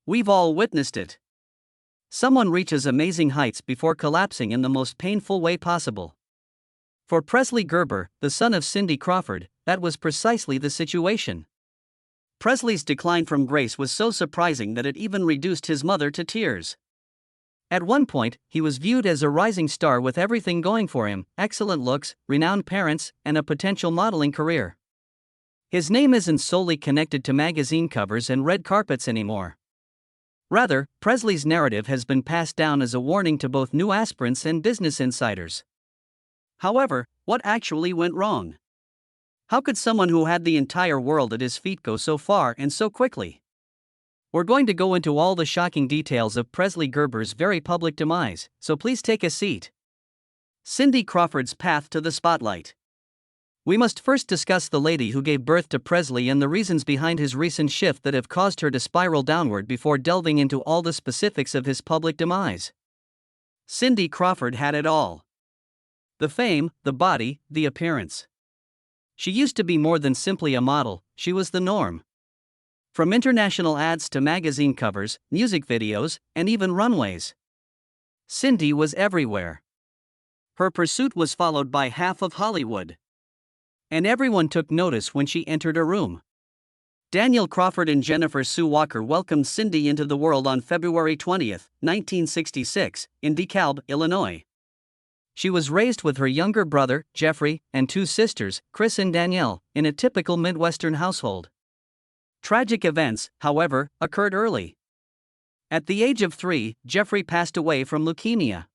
We've all witnessed it. Someone reaches amazing heights before collapsing in the most painful way possible. For Presley Gerber, the son of Cindy Crawford, that was precisely the situation. Presley's decline from grace was so surprising that it even reduced his mother to tears. At one point, he was viewed as a rising star with everything going for him: excellent looks, renowned parents, and a potential modeling career. His name isn't solely connected to magazine covers and red carpets anymore. Rather, Presley's narrative has been passed down as a warning to both new aspirants and business insiders. However, what actually went wrong? How could someone who had the entire world at his feet go so far and so quickly? We're going to go into all the shocking details of Presley Gerber's very public demise, so please take a seat. Cindy Crawford's path to the spotlight. We must first discuss the lady who gave birth to Presley and the reasons behind his recent shift that have caused her to spiral downward before delving into all the specifics of his public demise. Cindy Crawford had it all. The fame, the body, the appearance. She used to be more than simply a model, she was the norm. From international ads to magazine covers, music videos, and even runways. Cindy was everywhere. Her pursuit was followed by half of Hollywood. And everyone took notice when she entered a room. Daniel Crawford and Jennifer Sue Walker welcomed Cindy into the world on February 20, 1966, in DeKalb, Illinois. She was raised with her younger brother, Jeffrey, and two sisters, Chris and Danielle, in a typical Midwestern household. Tragic events, however, occurred early. At the age of 3, Jeffrey passed away from leukemia.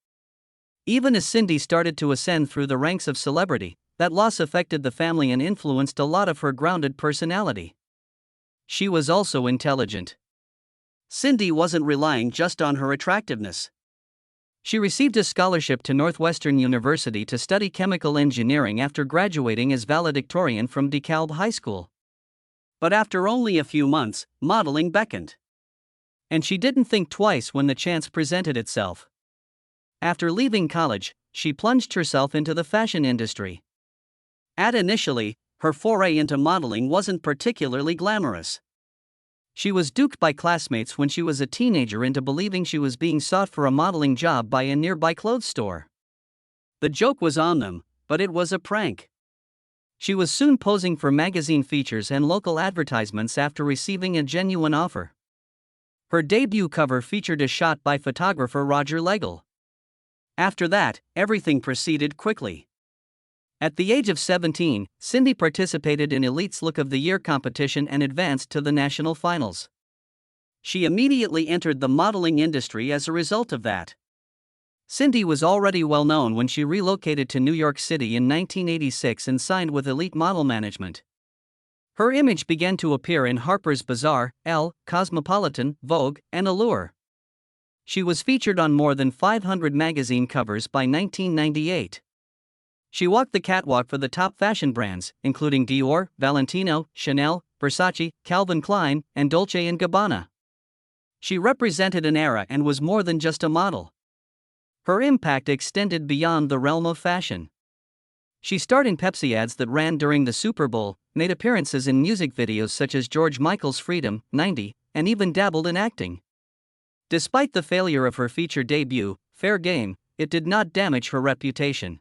Even as Cindy started to ascend through the ranks of celebrity, that loss affected the family and influenced a lot of her grounded personality. She was also intelligent. Cindy wasn't relying just on her attractiveness. She received a scholarship to Northwestern University to study chemical engineering after graduating as valedictorian from DeKalb High School. But after only a few months, modeling beckoned. And she didn't think twice when the chance presented itself. After leaving college, she plunged herself into the fashion industry. Initially, her foray into modeling wasn't particularly glamorous. She was duped by classmates when she was a teenager into believing she was being sought for a modeling job by a nearby clothes store. The joke was on them, but it was a prank. She was soon posing for magazine features and local advertisements after receiving a genuine offer. Her debut cover featured a shot by photographer Roger Legel. After that, everything proceeded quickly. At the age of 17, Cindy participated in Elite's Look of the Year competition and advanced to the national finals. She immediately entered the modeling industry as a result of that. Cindy was already well known when she relocated to New York City in 1986 and signed with Elite Model Management. Her image began to appear in Harper's Bazaar, Elle, Cosmopolitan, Vogue, and Allure. She was featured on more than 500 magazine covers by 1998. She walked the catwalk for the top fashion brands, including Dior, Valentino, Chanel, Versace, Calvin Klein, and Dolce & Gabbana. She represented an era and was more than just a model. Her impact extended beyond the realm of fashion. She starred in Pepsi ads that ran during the Super Bowl, made appearances in music videos such as George Michael's Freedom, 90, and even dabbled in acting. Despite the failure of her feature debut, Fair Game, it did not damage her reputation.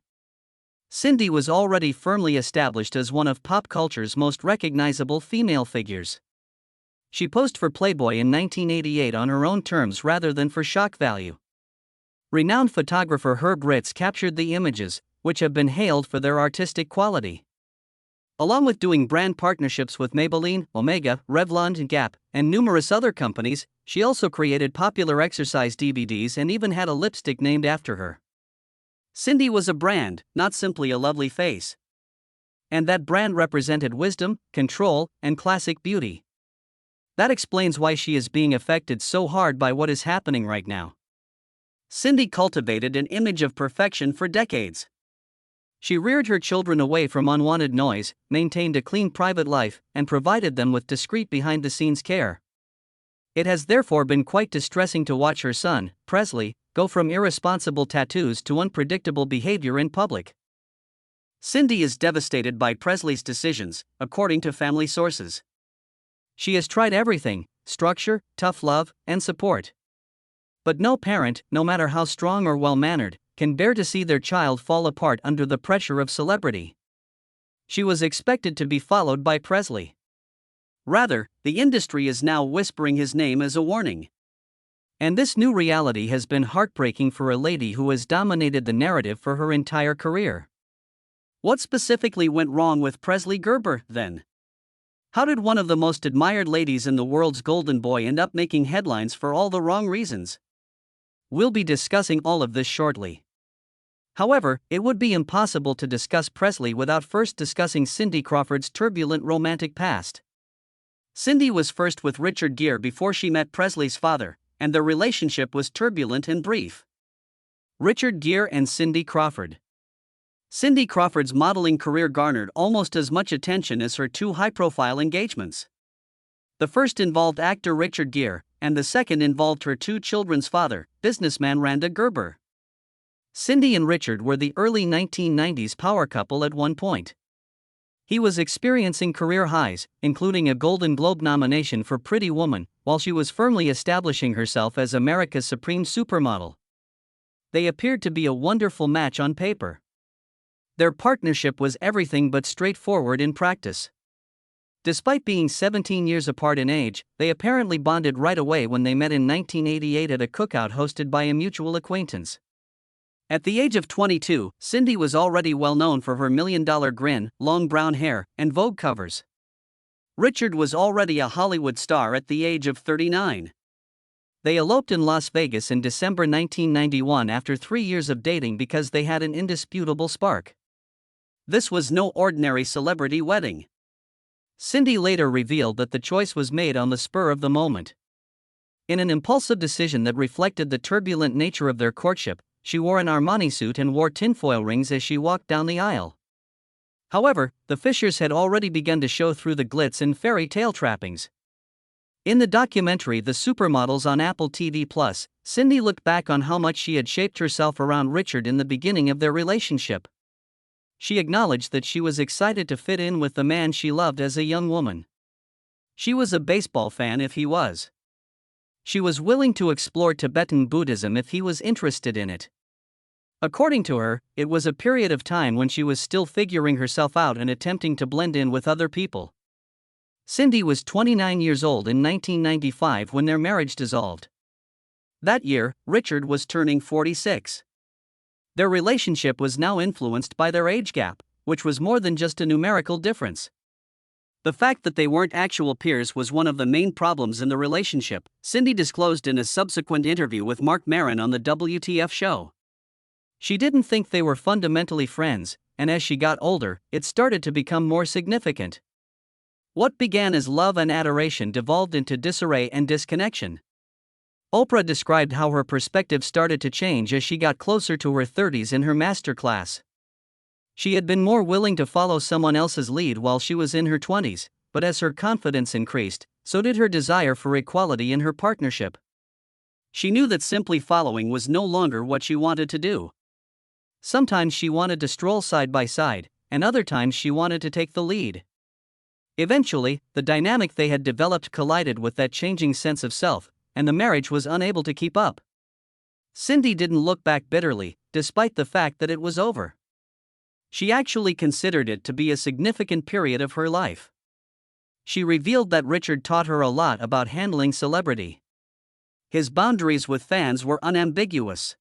Cindy was already firmly established as one of pop culture's most recognizable female figures. She posed for Playboy in 1988 on her own terms rather than for shock value. Renowned photographer Herb Ritts captured the images, which have been hailed for their artistic quality. Along with doing brand partnerships with Maybelline, Omega, Revlon, Gap, and numerous other companies, she also created popular exercise DVDs and even had a lipstick named after her. Cindy was a brand, not simply a lovely face. And that brand represented wisdom, control, and classic beauty. That explains why she is being affected so hard by what is happening right now. Cindy cultivated an image of perfection for decades. She reared her children away from unwanted noise, maintained a clean private life, and provided them with discreet behind-the-scenes care. It has therefore been quite distressing to watch her son, Presley, go from irresponsible tattoos to unpredictable behavior in public. Cindy is devastated by Presley's decisions, according to family sources. She has tried everything: structure, tough love, and support. But no parent, no matter how strong or well-mannered, can bear to see their child fall apart under the pressure of celebrity. She was expected to be followed by Presley. Rather, the industry is now whispering his name as a warning. And this new reality has been heartbreaking for a lady who has dominated the narrative for her entire career. What specifically went wrong with Presley Gerber, then? How did one of the most admired ladies in the world's golden boy end up making headlines for all the wrong reasons? We'll be discussing all of this shortly. However, it would be impossible to discuss Presley without first discussing Cindy Crawford's turbulent romantic past. Cindy was first with Richard Gere before she met Presley's father, and their relationship was turbulent and brief. Richard Gere and Cindy Crawford. Cindy Crawford's modeling career garnered almost as much attention as her two high-profile engagements. The first involved actor Richard Gere, and the second involved her two children's father, businessman Randa Gerber. Cindy and Richard were the early 1990s power couple at one point. He was experiencing career highs, including a Golden Globe nomination for Pretty Woman, while she was firmly establishing herself as America's supreme supermodel. They appeared to be a wonderful match on paper. Their partnership was everything but straightforward in practice. Despite being 17 years apart in age, they apparently bonded right away when they met in 1988 at a cookout hosted by a mutual acquaintance. At the age of 22, Cindy was already well known for her million-dollar grin, long brown hair, and Vogue covers. Richard was already a Hollywood star at the age of 39. They eloped in Las Vegas in December 1991 after 3 years of dating because they had an indisputable spark. This was no ordinary celebrity wedding. Cindy later revealed that the choice was made on the spur of the moment. In an impulsive decision that reflected the turbulent nature of their courtship, she wore an Armani suit and wore tinfoil rings as she walked down the aisle. However, the fissures had already begun to show through the glitz and fairy tale trappings. In the documentary The Supermodels on Apple TV+, Cindy looked back on how much she had shaped herself around Richard in the beginning of their relationship. She acknowledged that she was excited to fit in with the man she loved as a young woman. She was a baseball fan if he was. She was willing to explore Tibetan Buddhism if he was interested in it. According to her, it was a period of time when she was still figuring herself out and attempting to blend in with other people. Cindy was 29 years old in 1995 when their marriage dissolved. That year, Richard was turning 46. Their relationship was now influenced by their age gap, which was more than just a numerical difference. The fact that they weren't actual peers was one of the main problems in the relationship, Cindy disclosed in a subsequent interview with Marc Maron on the WTF show. She didn't think they were fundamentally friends, and as she got older, it started to become more significant. What began as love and adoration devolved into disarray and disconnection. Oprah described how her perspective started to change as she got closer to her 30s in her masterclass. She had been more willing to follow someone else's lead while she was in her 20s, but as her confidence increased, so did her desire for equality in her partnership. She knew that simply following was no longer what she wanted to do. Sometimes she wanted to stroll side by side, and other times she wanted to take the lead. Eventually, the dynamic they had developed collided with that changing sense of self, and the marriage was unable to keep up. Cindy didn't look back bitterly, despite the fact that it was over. She actually considered it to be a significant period of her life. She revealed that Richard taught her a lot about handling celebrity. His boundaries with fans were unambiguous.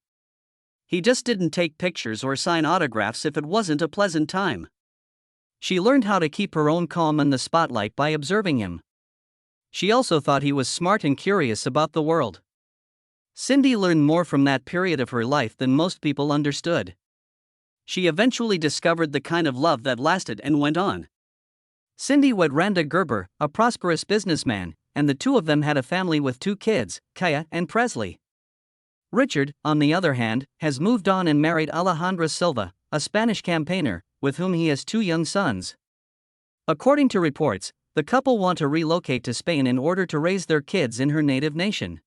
He just didn't take pictures or sign autographs if it wasn't a pleasant time. She learned how to keep her own calm in the spotlight by observing him. She also thought he was smart and curious about the world. Cindy learned more from that period of her life than most people understood. She eventually discovered the kind of love that lasted and went on. Cindy wed Randa Gerber, a prosperous businessman, and the two of them had a family with 2 kids, Kaya and Presley. Richard, on the other hand, has moved on and married Alejandra Silva, a Spanish campaigner, with whom he has 2 young sons. According to reports, the couple want to relocate to Spain in order to raise their kids in her native nation.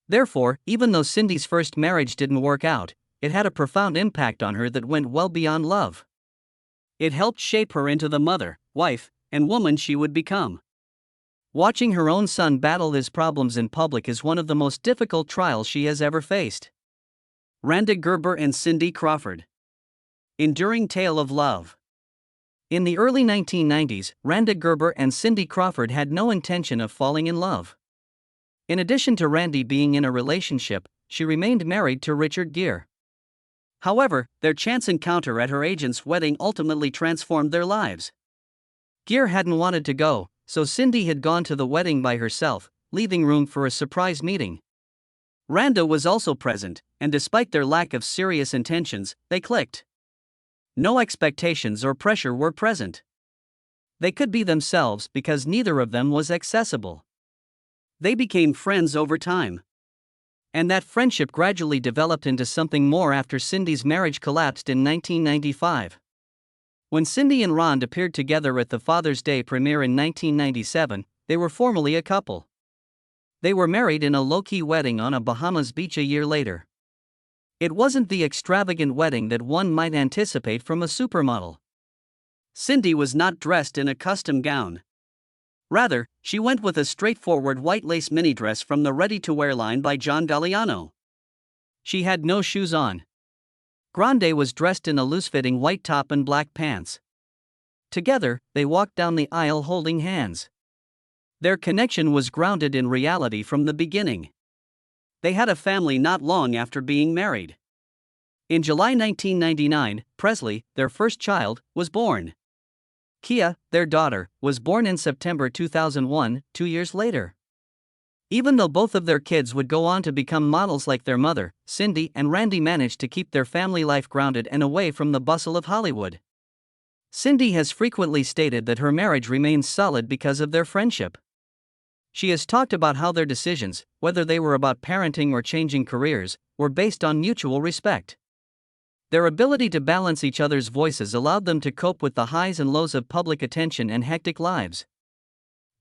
Therefore, even though Cindy's first marriage didn't work out, it had a profound impact on her that went well beyond love. It helped shape her into the mother, wife, and woman she would become. Watching her own son battle his problems in public is one of the most difficult trials she has ever faced. Randa Gerber and Cindy Crawford. Enduring tale of love. In the early 1990s, Randa Gerber and Cindy Crawford had no intention of falling in love. In addition to Randy being in a relationship, she remained married to Richard Gere. However, their chance encounter at her agent's wedding ultimately transformed their lives. Gere hadn't wanted to go, so Cindy had gone to the wedding by herself, leaving room for a surprise meeting. Randa was also present, and despite their lack of serious intentions, they clicked. No expectations or pressure were present. They could be themselves because neither of them was accessible. They became friends over time. And that friendship gradually developed into something more after Cindy's marriage collapsed in 1995. When Cindy and Ron appeared together at the Father's Day premiere in 1997, they were formally a couple. They were married in a low-key wedding on a Bahamas beach a year later. It wasn't the extravagant wedding that one might anticipate from a supermodel. Cindy was not dressed in a custom gown. Rather, she went with a straightforward white lace mini dress from the ready-to-wear line by John Galliano. She had no shoes on. Grande was dressed in a loose-fitting white top and black pants. Together, they walked down the aisle holding hands. Their connection was grounded in reality from the beginning. They had a family not long after being married. In July 1999, Presley, their first child, was born. Kia, their daughter, was born in September 2001, 2 years later. Even though both of their kids would go on to become models like their mother, Cindy and Randy managed to keep their family life grounded and away from the bustle of Hollywood. Cindy has frequently stated that her marriage remains solid because of their friendship. She has talked about how their decisions, whether they were about parenting or changing careers, were based on mutual respect. Their ability to balance each other's voices allowed them to cope with the highs and lows of public attention and hectic lives.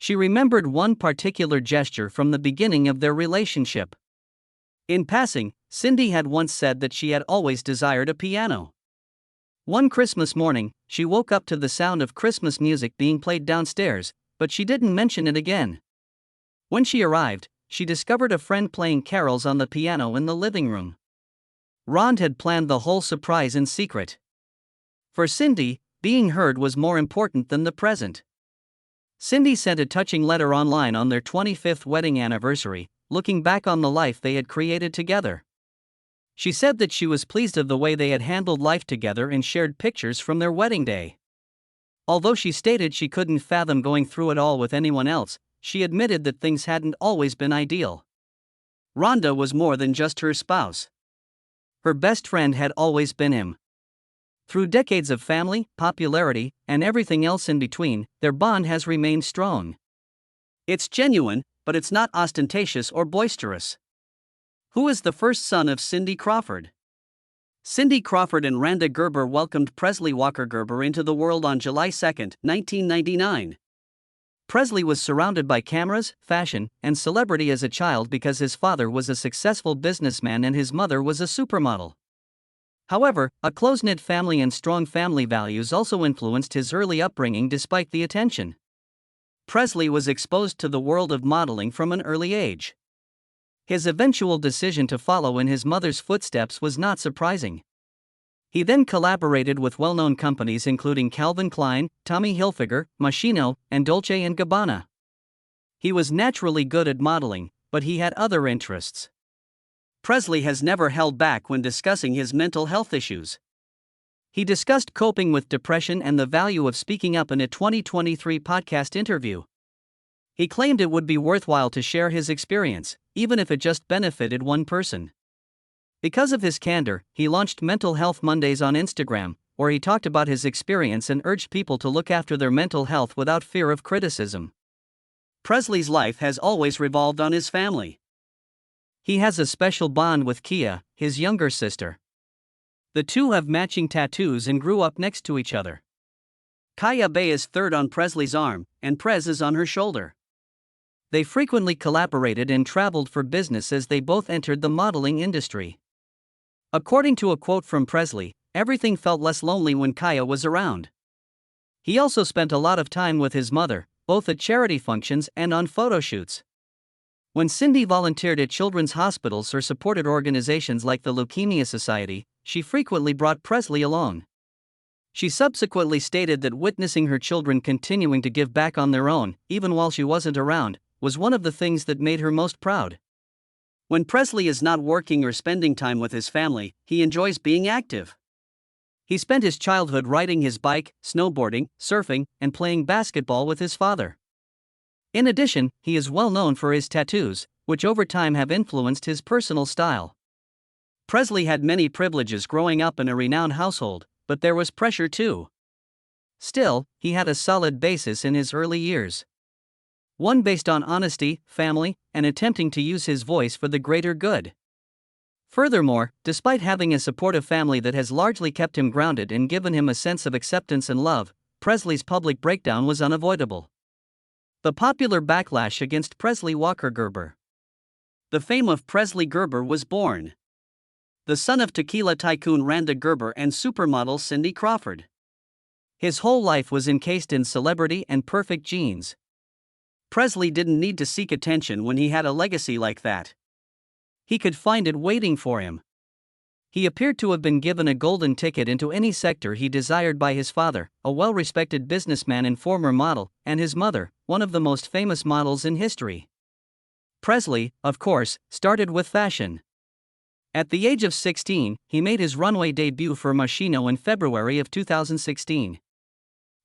She remembered one particular gesture from the beginning of their relationship. In passing, Cindy had once said that she had always desired a piano. One Christmas morning, she woke up to the sound of Christmas music being played downstairs, but she didn't mention it again. When she arrived, she discovered a friend playing carols on the piano in the living room. Ron had planned the whole surprise in secret. For Cindy, being heard was more important than the present. Cindy sent a touching letter online on their 25th wedding anniversary, looking back on the life they had created together. She said that she was pleased of the way they had handled life together and shared pictures from their wedding day. Although she stated she couldn't fathom going through it all with anyone else, she admitted that things hadn't always been ideal. Rhonda was more than just her spouse. Her best friend had always been him. Through decades of family, popularity, and everything else in between, their bond has remained strong. It's genuine, but it's not ostentatious or boisterous. Who is the first son of Cindy Crawford? Cindy Crawford and Randa Gerber welcomed Presley Walker Gerber into the world on July 2, 1999. Presley was surrounded by cameras, fashion, and celebrity as a child because his father was a successful businessman and his mother was a supermodel. However, a close-knit family and strong family values also influenced his early upbringing despite the attention. Presley was exposed to the world of modeling from an early age. His eventual decision to follow in his mother's footsteps was not surprising. He then collaborated with well-known companies including Calvin Klein, Tommy Hilfiger, Moschino, and Dolce & Gabbana. He was naturally good at modeling, but he had other interests. Presley has never held back when discussing his mental health issues. He discussed coping with depression and the value of speaking up in a 2023 podcast interview. He claimed it would be worthwhile to share his experience, even if it just benefited one person. Because of his candor, he launched Mental Health Mondays on Instagram, where he talked about his experience and urged people to look after their mental health without fear of criticism. Presley's life has always revolved on his family. He has a special bond with Kia, his younger sister. The two have matching tattoos and grew up next to each other. Kaya Bay is third on Presley's arm, and Prez is on her shoulder. They frequently collaborated and traveled for business as they both entered the modeling industry. According to a quote from Presley, everything felt less lonely when Kaya was around. He also spent a lot of time with his mother, both at charity functions and on photo shoots. When Cindy volunteered at children's hospitals or supported organizations like the Leukemia Society, she frequently brought Presley along. She subsequently stated that witnessing her children continuing to give back on their own, even while she wasn't around, was one of the things that made her most proud. When Presley is not working or spending time with his family, he enjoys being active. He spent his childhood riding his bike, snowboarding, surfing, and playing basketball with his father. In addition, he is well known for his tattoos, which over time have influenced his personal style. Presley had many privileges growing up in a renowned household, but there was pressure too. Still, he had a solid basis in his early years. One based on honesty, family, and attempting to use his voice for the greater good. Furthermore, despite having a supportive family that has largely kept him grounded and given him a sense of acceptance and love, Presley's public breakdown was unavoidable. The popular backlash against Presley Walker Gerber. The fame of Presley Gerber was born. The son of tequila tycoon Randa Gerber and supermodel Cindy Crawford. His whole life was encased in celebrity and perfect genes. Presley didn't need to seek attention when he had a legacy like that. He could find it waiting for him. He appeared to have been given a golden ticket into any sector he desired by his father, a well-respected businessman and former model, and his mother, one of the most famous models in history. Presley, of course, started with fashion. At the age of 16, he made his runway debut for Moschino in February of 2016.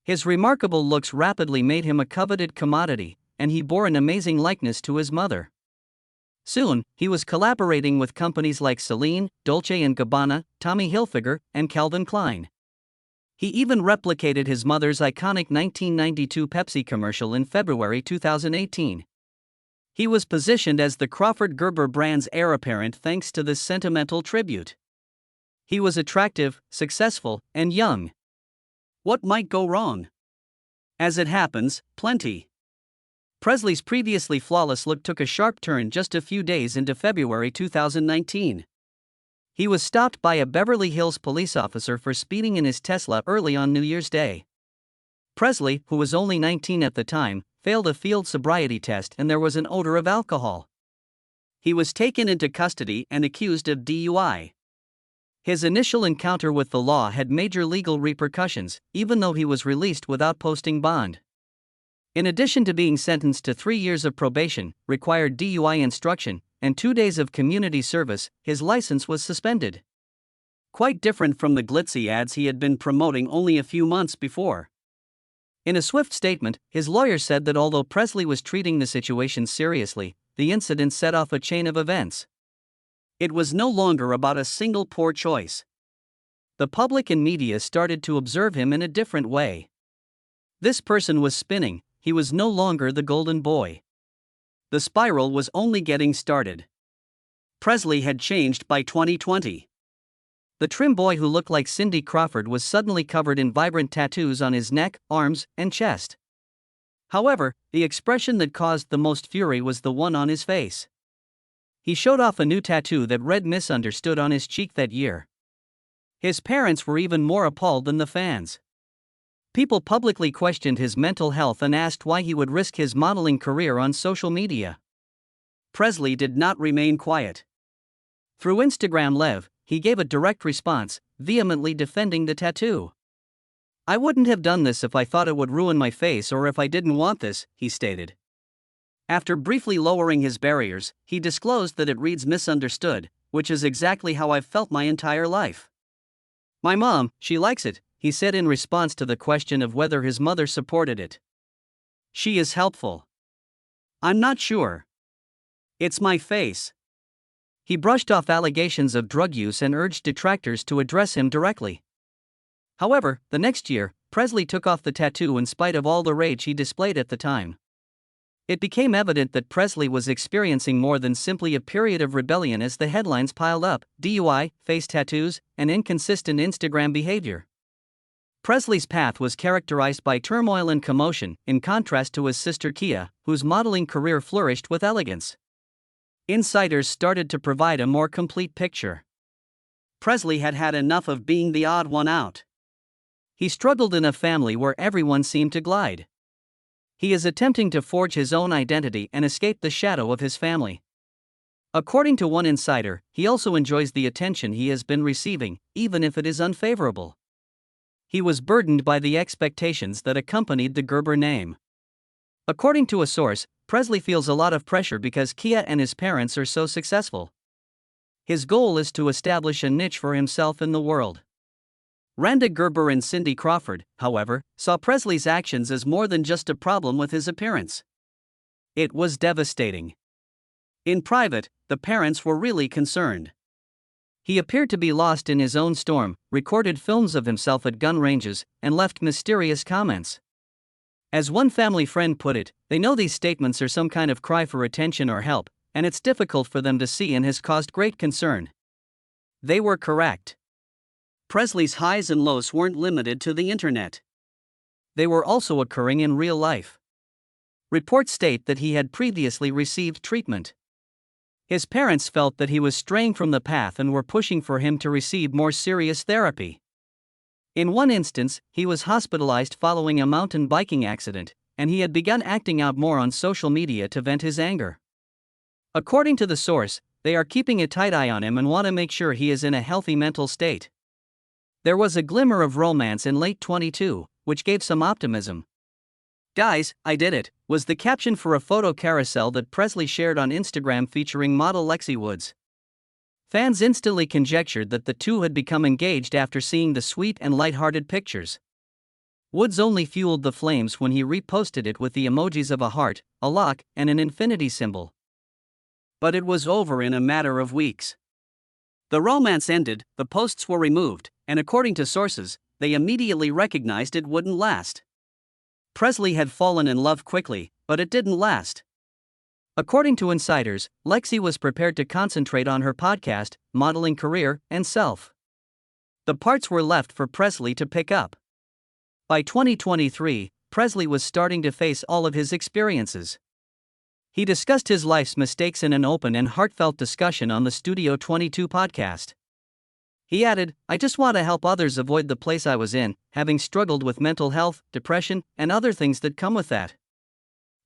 His remarkable looks rapidly made him a coveted commodity, and he bore an amazing likeness to his mother. Soon, he was collaborating with companies like Celine, Dolce & Gabbana, Tommy Hilfiger, and Calvin Klein. He even replicated his mother's iconic 1992 Pepsi commercial in February 2018. He was positioned as the Crawford-Gerber brand's heir apparent thanks to this sentimental tribute. He was attractive, successful, and young. What might go wrong? As it happens, plenty. Presley's previously flawless look took a sharp turn just a few days into February 2019. He was stopped by a Beverly Hills police officer for speeding in his Tesla early on New Year's Day. Presley, who was only 19 at the time, failed a field sobriety test and there was an odor of alcohol. He was taken into custody and accused of DUI. His initial encounter with the law had major legal repercussions, even though he was released without posting bond. In addition to being sentenced to 3 years of probation, required DUI instruction, and 2 days of community service, his license was suspended. Quite different from the glitzy ads he had been promoting only a few months before. In a swift statement, his lawyer said that although Presley was treating the situation seriously, the incident set off a chain of events. It was no longer about a single poor choice. The public and media started to observe him in a different way. This person was spinning. He was no longer the golden boy. The spiral was only getting started. Presley had changed by 2020. The trim boy who looked like Cindy Crawford was suddenly covered in vibrant tattoos on his neck, arms, and chest. However, the expression that caused the most fury was the one on his face. He showed off a new tattoo that read "Misunderstood" on his cheek that year. His parents were even more appalled than the fans. People publicly questioned his mental health and asked why he would risk his modeling career on social media. Presley did not remain quiet. Through Instagram Live, he gave a direct response, vehemently defending the tattoo. "I wouldn't have done this if I thought it would ruin my face or if I didn't want this," he stated. After briefly lowering his barriers, he disclosed that it reads "Misunderstood," which is exactly how I've felt my entire life. "My mom, she likes it," he said in response to the question of whether his mother supported it. "She is helpful. I'm not sure. It's my face." He brushed off allegations of drug use and urged detractors to address him directly. However, the next year, Presley took off the tattoo in spite of all the rage he displayed at the time. It became evident that Presley was experiencing more than simply a period of rebellion as the headlines piled up: DUI, face tattoos, and inconsistent Instagram behavior. Presley's path was characterized by turmoil and commotion, in contrast to his sister Kia, whose modeling career flourished with elegance. Insiders started to provide a more complete picture. Presley had had enough of being the odd one out. He struggled in a family where everyone seemed to glide. He is attempting to forge his own identity and escape the shadow of his family. According to one insider, he also enjoys the attention he has been receiving, even if it is unfavorable. He was burdened by the expectations that accompanied the Gerber name. According to a source, Presley feels a lot of pressure because Kia and his parents are so successful. His goal is to establish a niche for himself in the world. Randa Gerber and Cindy Crawford, however, saw Presley's actions as more than just a problem with his appearance. It was devastating. In private, the parents were really concerned. He appeared to be lost in his own storm, recorded films of himself at gun ranges, and left mysterious comments. As one family friend put it, they know these statements are some kind of cry for attention or help, and it's difficult for them to see and has caused great concern. They were correct. Presley's highs and lows weren't limited to the internet. They were also occurring in real life. Reports state that he had previously received treatment. His parents felt that he was straying from the path and were pushing for him to receive more serious therapy. In one instance, he was hospitalized following a mountain biking accident, and he had begun acting out more on social media to vent his anger. According to the source, they are keeping a tight eye on him and want to make sure he is in a healthy mental state. There was a glimmer of romance in late 2022, which gave some optimism. "Guys, I did it," was the caption for a photo carousel that Presley shared on Instagram featuring model Lexi Woods. Fans instantly conjectured that the two had become engaged after seeing the sweet and light-hearted pictures. Woods only fueled the flames when he reposted it with the emojis of a heart, a lock, and an infinity symbol. But it was over in a matter of weeks. The romance ended, the posts were removed, and according to sources, they immediately recognized it wouldn't last. Presley had fallen in love quickly, but it didn't last. According to insiders, Lexi was prepared to concentrate on her podcast, modeling career, and self. The parts were left for Presley to pick up. By 2023, Presley was starting to face all of his experiences. He discussed his life's mistakes in an open and heartfelt discussion on the Studio 22 podcast. He added, "I just want to help others avoid the place I was in, having struggled with mental health, depression, and other things that come with that.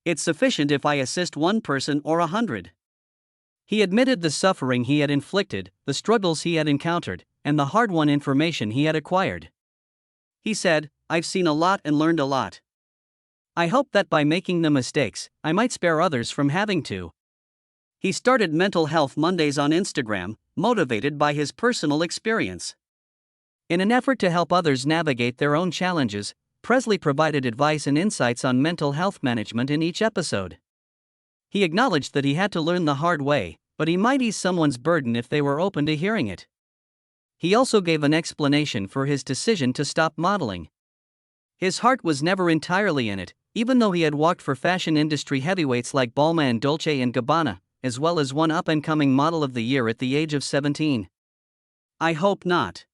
It's sufficient if I assist one person or 100. He admitted the suffering he had inflicted, the struggles he had encountered, and the hard-won information he had acquired. He said, "I've seen a lot and learned a lot. I hope that by making the mistakes, I might spare others from having to." He started Mental Health Mondays on Instagram, motivated by his personal experience. In an effort to help others navigate their own challenges, Presley provided advice and insights on mental health management in each episode. He acknowledged that he had to learn the hard way, but he might ease someone's burden if they were open to hearing it. He also gave an explanation for his decision to stop modeling. His heart was never entirely in it, even though he had walked for fashion industry heavyweights like Balmain and Dolce & Gabbana, as well as one up-and-coming Model of the Year at the age of 17. "I hope not."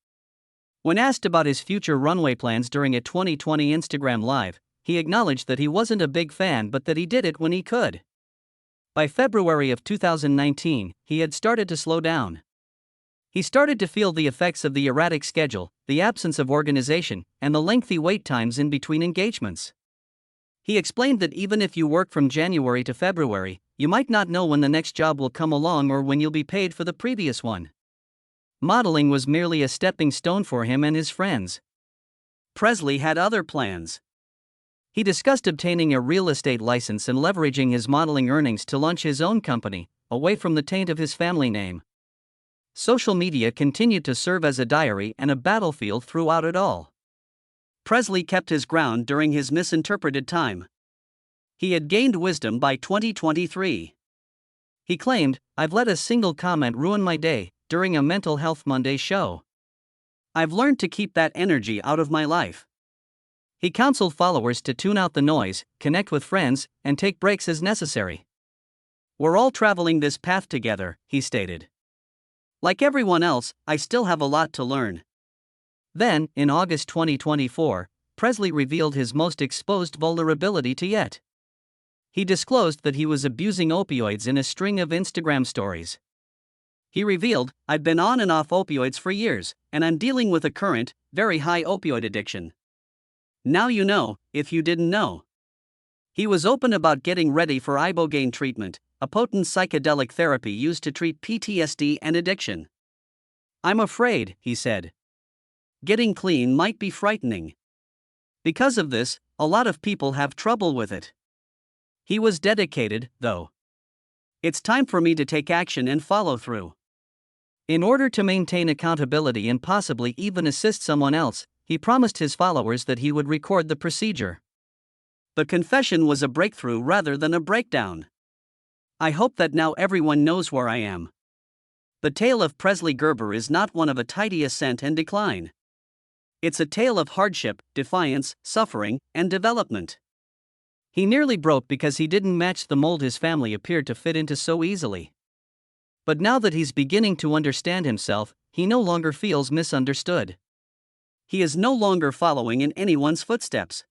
When asked about his future runway plans during a 2020 Instagram Live, he acknowledged that he wasn't a big fan but that he did it when he could. By February of 2019, he had started to slow down. He started to feel the effects of the erratic schedule, the absence of organization, and the lengthy wait times in between engagements. He explained that even if you work from January to February, you might not know when the next job will come along or when you'll be paid for the previous one. Modeling was merely a stepping stone for him and his friends. Presley had other plans. He discussed obtaining a real estate license and leveraging his modeling earnings to launch his own company, away from the taint of his family name. Social media continued to serve as a diary and a battlefield throughout it all. Presley kept his ground during his misinterpreted time. He had gained wisdom by 2023. He claimed, "I've let a single comment ruin my day," during a Mental Health Monday show. "I've learned to keep that energy out of my life." He counseled followers to tune out the noise, connect with friends, and take breaks as necessary. "We're all traveling this path together," he stated. "Like everyone else, I still have a lot to learn." Then, in August 2024, Presley revealed his most exposed vulnerability to yet. He disclosed that he was abusing opioids in a string of Instagram stories. He revealed, "I've been on and off opioids for years, and I'm dealing with a current, very high opioid addiction. Now you know, if you didn't know." He was open about getting ready for ibogaine treatment, a potent psychedelic therapy used to treat PTSD and addiction. "I'm afraid," he said, "getting clean might be frightening. Because of this, a lot of people have trouble with it." He was dedicated, though. "It's time for me to take action and follow through." In order to maintain accountability and possibly even assist someone else, he promised his followers that he would record the procedure. The confession was a breakthrough rather than a breakdown. "I hope that now everyone knows where I am." The tale of Presley Gerber is not one of a tidy ascent and decline. It's a tale of hardship, defiance, suffering, and development. He nearly broke because he didn't match the mold his family appeared to fit into so easily. But now that he's beginning to understand himself, he no longer feels misunderstood. He is no longer following in anyone's footsteps.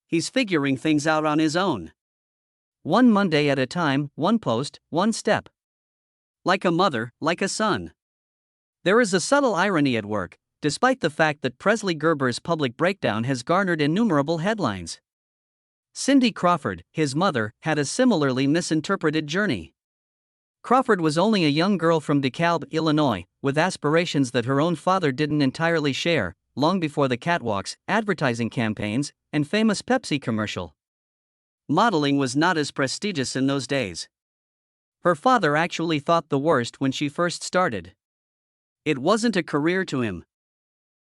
He's figuring things out on his own. One Monday at a time, one post, one step. Like a mother, like a son. There is a subtle irony at work, despite the fact that Presley Gerber's public breakdown has garnered innumerable headlines. Cindy Crawford, his mother, had a similarly misinterpreted journey. Crawford was only a young girl from DeKalb, Illinois, with aspirations that her own father didn't entirely share, long before the catwalks, advertising campaigns, and famous Pepsi commercial. Modeling was not as prestigious in those days. Her father actually thought the worst when she first started. It wasn't a career to him.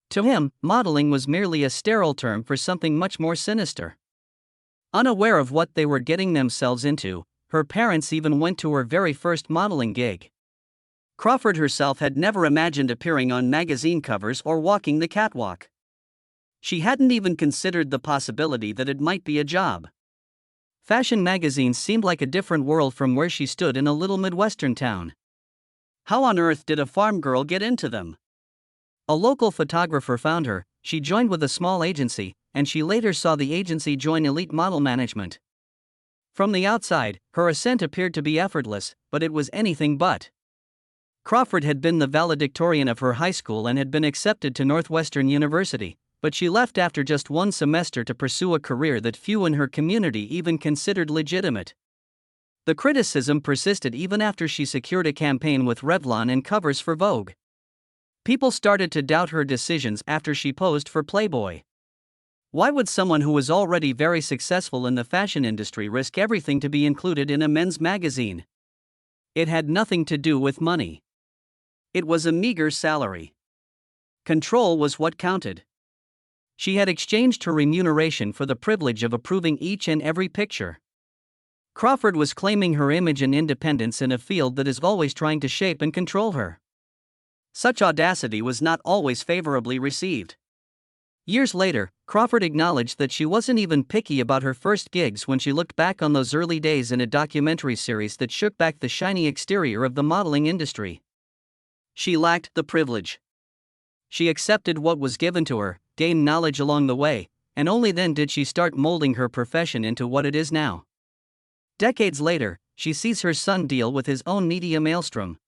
To him, modeling was merely a sterile term for something much more sinister. Unaware of what they were getting themselves into, her parents even went to her very first modeling gig. Crawford herself had never imagined appearing on magazine covers or walking the catwalk. She hadn't even considered the possibility that it might be a job. Fashion magazines seemed like a different world from where she stood in a little Midwestern town. How on earth did a farm girl get into them? A local photographer found her, she joined with a small agency, and she later saw the agency join Elite Model Management. From the outside, her ascent appeared to be effortless, but it was anything but. Crawford had been the valedictorian of her high school and had been accepted to Northwestern University, but she left after just one semester to pursue a career that few in her community even considered legitimate. The criticism persisted even after she secured a campaign with Revlon and covers for Vogue. People started to doubt her decisions after she posed for Playboy. Why would someone who was already very successful in the fashion industry risk everything to be included in a men's magazine? It had nothing to do with money. It was a meager salary. Control was what counted. She had exchanged her remuneration for the privilege of approving each and every picture. Crawford was claiming her image and independence in a field that is always trying to shape and control her. Such audacity was not always favorably received. Years later, Crawford acknowledged that she wasn't even picky about her first gigs when she looked back on those early days in a documentary series that shook back the shiny exterior of the modeling industry. She lacked the privilege. She accepted what was given to her, gained knowledge along the way, and only then did she start molding her profession into what it is now. Decades later, she sees her son deal with his own media maelstrom.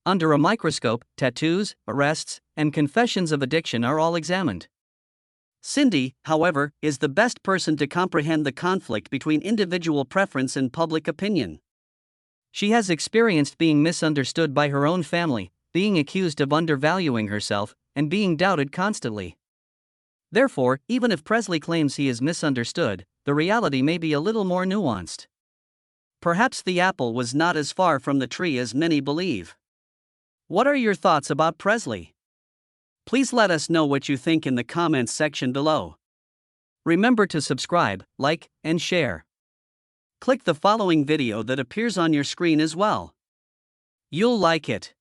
Under a microscope, tattoos, arrests, and confessions of addiction are all examined. Cindy, however, is the best person to comprehend the conflict between individual preference and public opinion. She has experienced being misunderstood by her own family, being accused of undervaluing herself, and being doubted constantly. Therefore, even if Presley claims he is misunderstood, the reality may be a little more nuanced. Perhaps the apple was not as far from the tree as many believe. What are your thoughts about Presley? Please let us know what you think in the comments section below. Remember to subscribe, like, and share. Click the following video that appears on your screen as well. You'll like it.